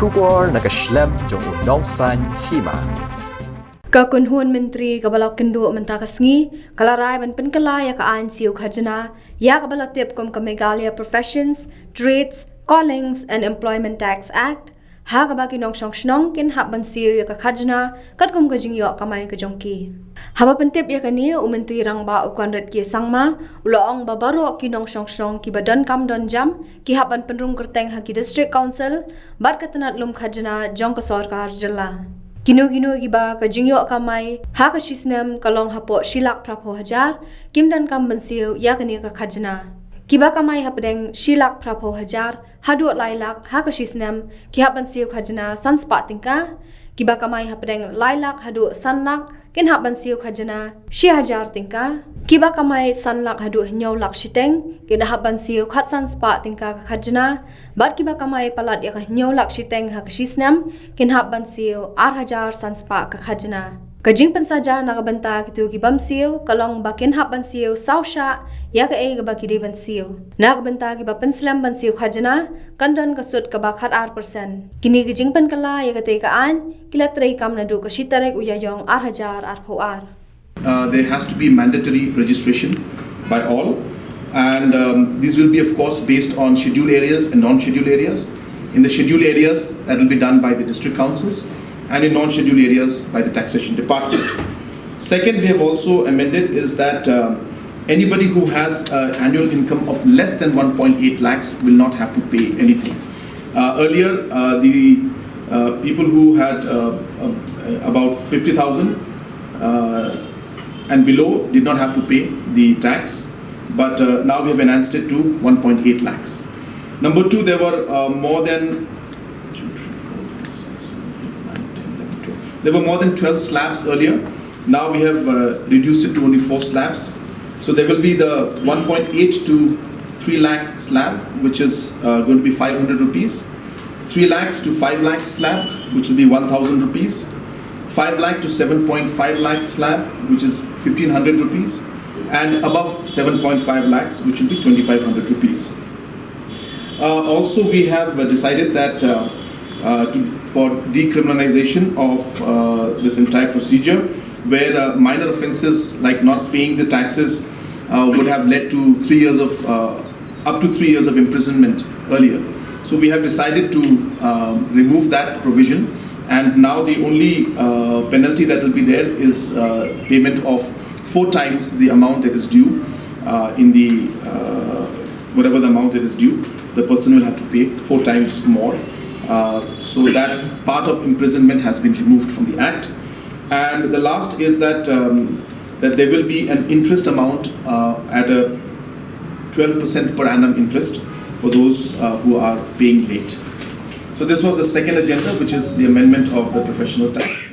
Shubor naga Snem jong unong san Hima. Kakunhun Menteri Kabalak Kendu Mentakasngi, Kalarai ban Penkalaya Kaan Siew Khajna, Ya Kabalatip Kum Kamegalia Professions, Trades, Callings and Employment Tax Act, Ha Kabaki Nong Shong Shnong Kin Hap Ban Siew Ya Khajna, Kat Kum Kajing Yo Kamai Kajongki. Haba Pentip Ya Kani Menteri Rangba Ukwan Red Ki Sangma, Uloong Babaro Ki Nong Shong Shnong Ki Badan Kam Don Jam, Ki Hap Ban Penrung Kerteng Haki District Council, Bat Katanat Lum Khajna Jong Kasorkar Jilla. Gino giba ka jingyo kamai ha ka Snem kalong hapo shilak prapo hajar kim dan kam bansiu ya kani ka Khajna kiba kamai hapdeng shilak prapo hajar hadu lailak ha ka Snem ki ha bansiu Khajna sanspa tingka kiba kamai hapdeng lailak hadu sanlak kin ha bansiu Khajna 6000 tingka kiba kamai sanlak hadu nyau lak shiteng kin ha bansiu khat sanspa tingka ka Khajna bat kiba kamai palat ya ka nyau lak shiteng ha ka Snem kin ha bansiu 8000 sanspa ka Khajna kajing pensaja nakabanta kitu kibam siu kalong bakin ha bansiu sausha ya ka e ba kidi bansiu nakabanta kiba penslam bansiu Khajna kandon kasut ka bakhat 8% kini kajing penkala ya ka te kaan kilatrei kam na du ka shitarek uyayong 8000 ar. There has to be mandatory registration by all, and these will be of course based on scheduled areas and non-scheduled areas. In the scheduled areas, that will be done by the district councils, and in non-scheduled areas by the taxation department. Second, we have also amended is that anybody who has annual income of less than 1.8 lakhs will not have to pay anything. Earlier, the people who had about 50,000 and below did not have to pay the tax, but now we have enhanced it to 1.8 lakhs. Number two, there were more than 12 slabs earlier. Now we have reduced it to only 4 slabs. So there will be the 1.8 to 3 lakh slab, which is going to be 500 rupees. 3 lakhs to 5 lakh slab, which will be 1,000 rupees. 5 lakh to 7.5 lakh slab, which is 1,500 rupees. And above 7.5 lakhs, which will be 2,500 rupees. Also, we have decided that for decriminalization of this entire procedure, where minor offences like not paying the taxes would have led to 3 years of up to 3 years of imprisonment earlier. So we have decided to remove that provision, and now the only penalty that will be there is payment of 4 times the amount that is due in the whatever the amount that is due. The person will have to pay 4 times more. So that part of imprisonment has been removed from the Act. And the last is that that there will be an interest amount at a 12% per annum interest for those who are paying late. So this was the second agenda, which is the amendment of the professional tax.